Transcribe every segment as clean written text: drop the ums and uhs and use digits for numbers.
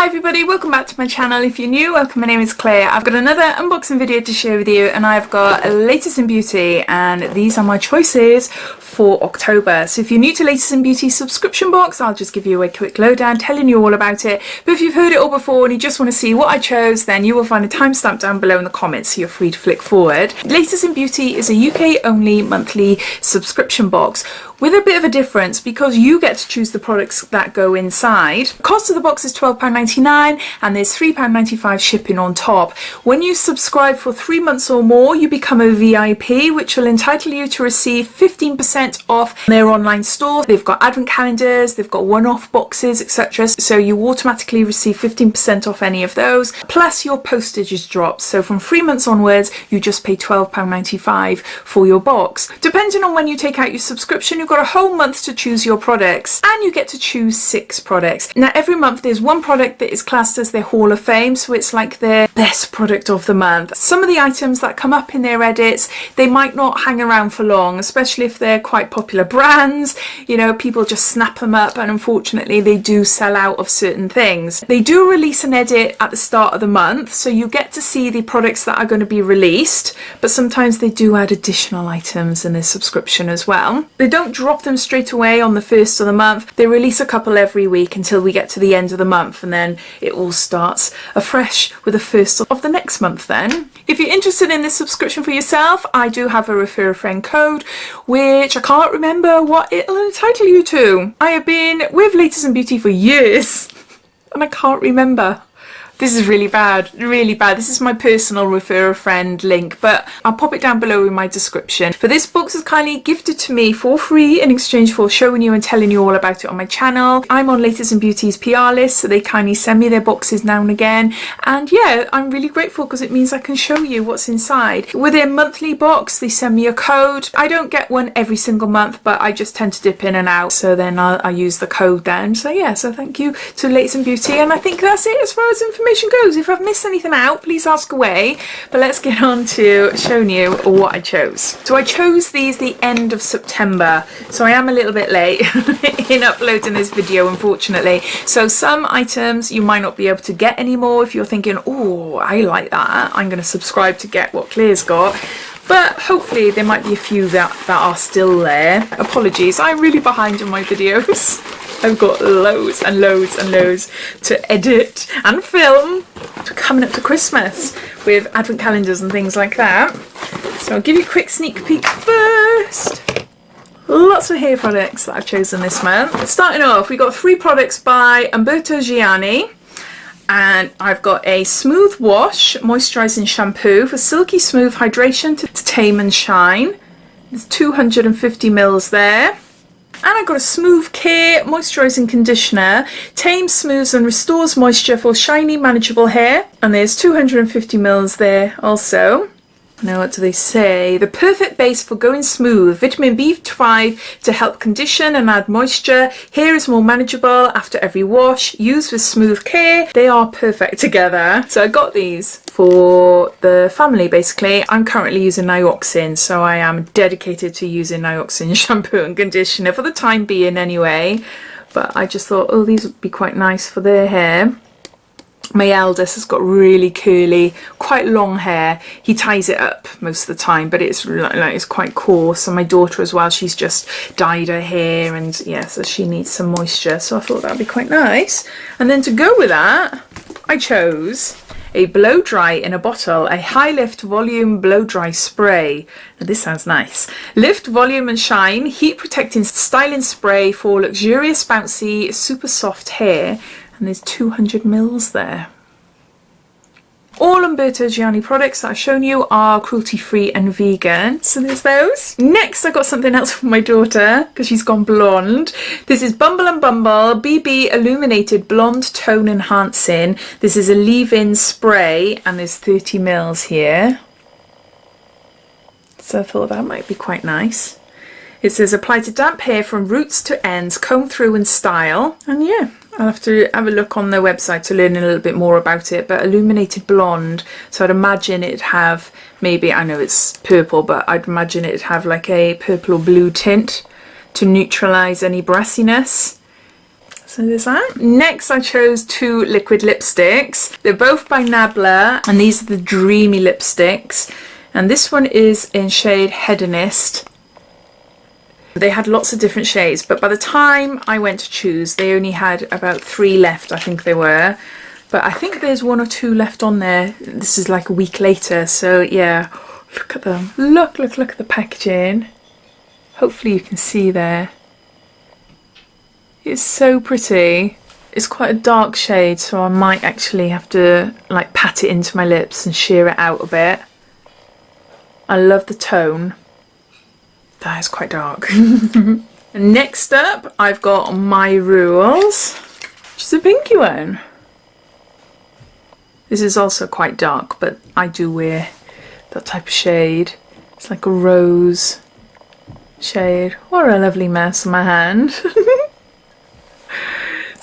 Hi everybody, welcome back to my channel. If you're new, welcome, my name is Claire. I've got another unboxing video to share with you, and I've got Latest in Beauty, and these are my choices for October. So if you're new to Latest in Beauty subscription box, I'll just give you a quick lowdown telling you all about it. But if you've heard it all before and you just want to see what I chose, then you will find a timestamp down below in the comments, so you're free to flick forward. Latest in Beauty is a UK only monthly subscription box with a bit of a difference because you get to choose the products that go inside. The cost of the box is £12.99 and there's £3.95 shipping on top. When you subscribe for 3 months or more, you become a VIP, which will entitle you to receive 15% off their online store. They've got advent calendars, they've got one-off boxes, etc. So you automatically receive 15% off any of those. Plus your postage is dropped. So from 3 months onwards, you just pay £12.95 for your box. Depending on when you take out your subscription, you've got a whole month to choose your products, and you get to choose 6 products. Now every month there's one product that is classed as their Hall of Fame, so it's like their best product of the month. Some of the items that come up in their edits, they might not hang around for long, especially if they're quite popular brands. You know, people just snap them up, and unfortunately they do sell out of certain things. They do release an edit at the start of the month, so you get to see the products that are going to be released, but sometimes they do add additional items in their subscription as well. They don't drop them straight away on the first of the month. They release a couple every week until we get to the end of the month, and then it all starts afresh with the first of the next month then. If you're interested in this subscription for yourself, I do have a refer a friend code, which I can't remember what it'll entitle you to. I have been with Latest in Beauty for years and I can't remember. This is really bad, really bad. This is my personal refer a friend link, but I'll pop it down below in my description. But this box is kindly gifted to me for free in exchange for showing you and telling you all about it on my channel. I'm on Latest in Beauty's PR list, so they kindly send me their boxes now and again. And yeah, I'm really grateful because it means I can show you what's inside. With their monthly box, they send me a code. I don't get one every single month, but I just tend to dip in and out, so then I use the code then. So yeah, so thank you to Latest in Beauty, and I think that's it as far as information goes. If I've missed anything out, please ask away, but let's get on to showing you what I chose. So I chose these the end of September, so I am a little bit late in uploading this video, unfortunately. So some items you might not be able to get anymore if you're thinking, oh, I like that, I'm going to subscribe to get what Claire's got. But hopefully there might be a few that are still there. Apologies, I'm really behind on my videos. I've got loads and loads and loads to edit and film coming up to Christmas with advent calendars and things like that. So I'll give you a quick sneak peek first. Lots of hair products that I've chosen this month. Starting off, we got 3 products by Umberto Gianni. And I've got a Smooth Wash Moisturising Shampoo for silky smooth hydration to tame and shine. There's 250 mils there. And I've got a Smooth Care Moisturising Conditioner, tames, smooths and restores moisture for shiny, manageable hair. And there's 250 mils there also. Now what do they say? The perfect base for going smooth. Vitamin B5 to help condition and add moisture. Hair is more manageable after every wash. Used with Smooth Care, they are perfect together. So I got these for the family basically. I'm currently using Nioxin, so I am dedicated to using Nioxin shampoo and conditioner for the time being anyway. But I just thought, oh, these would be quite nice for their hair. My eldest has got really curly, quite long hair. He ties it up most of the time, but it's quite coarse. And my daughter as well, she's just dyed her hair, and yeah, so she needs some moisture. So I thought that'd be quite nice. And then to go with that, I chose a blow dry in a bottle, a high lift volume blow dry spray. Now this sounds nice. Lift, volume and shine, heat protecting styling spray for luxurious, bouncy, super soft hair. And there's 200 mils there. All Umberto Gianni products that I've shown you are cruelty-free and vegan. So there's those. Next, I got something else for my daughter because she's gone blonde. This is Bumble and Bumble BB Illuminated Blonde Tone Enhancing. This is a leave-in spray and there's 30 mils here. So I thought that might be quite nice. It says apply to damp hair from roots to ends, comb through and style. And yeah, I'll have to have a look on their website to learn a little bit more about it. But illuminated blonde, so I'd imagine it'd have, maybe, I know it's purple, but I'd imagine it'd have like a purple or blue tint to neutralise any brassiness. So there's that. Next I chose 2 liquid lipsticks. They're both by Nabla, and these are the Dreamy lipsticks. And this one is in shade Hedonist. They had lots of different shades, but by the time I went to choose, they only had about 3 left, I think they were. But I think there's 1 or 2 left on there. This is like a week later, so yeah. Look at them. Look at the packaging. Hopefully you can see there. It's so pretty. It's quite a dark shade, so I might actually have to like pat it into my lips and sheer it out a bit. I love the tone. That is quite dark. Next up, I've got My Rules, which is a pinky one. This is also quite dark, but I do wear that type of shade. It's like a rose shade. What a lovely mess on my hand.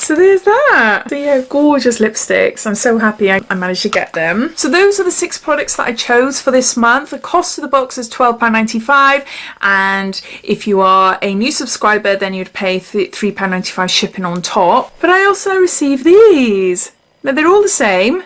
So there's that. So yeah, gorgeous lipsticks. I'm so happy I managed to get them. So those are the 6 products that I chose for this month. The cost of the box is £12.95, and if you are a new subscriber then you'd pay £3.95 shipping on top. But I also received these. Now they're all the same.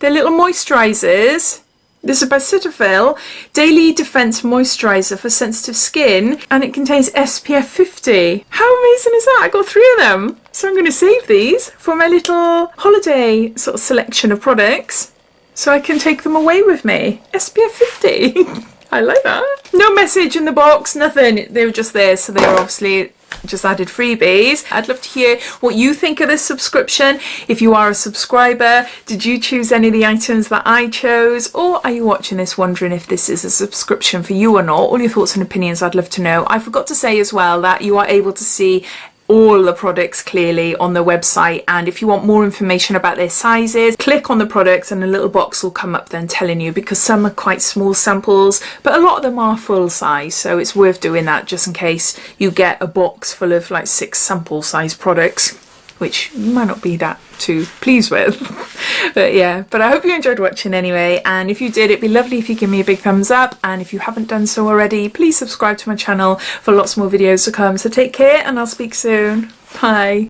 They're little moisturisers. This is by Cetaphil, Daily Defense Moisturiser for Sensitive Skin, and it contains SPF 50. How amazing is that? I got 3 of them. So I'm going to save these for my little holiday sort of selection of products, so I can take them away with me. SPF 50. I like that. No message in the box, nothing. They were just there, so they were obviously just added freebies. I'd love to hear what you think of this subscription. If you are a subscriber, did you choose any of the items that I chose, or are you watching this wondering if this is a subscription for you or not? All your thoughts and opinions, I'd love to know. I forgot to say as well that you are able to see all the products clearly on the website, and if you want more information about their sizes, click on the products and a little box will come up then telling you, because some are quite small samples but a lot of them are full size, so it's worth doing that just in case you get a box full of like 6 sample size products, which you might not be that too pleased with. But yeah, but I hope you enjoyed watching anyway, and if you did, it'd be lovely if you give me a big thumbs up, and if you haven't done so already, please subscribe to my channel for lots more videos to come. So take care and I'll speak soon. Bye.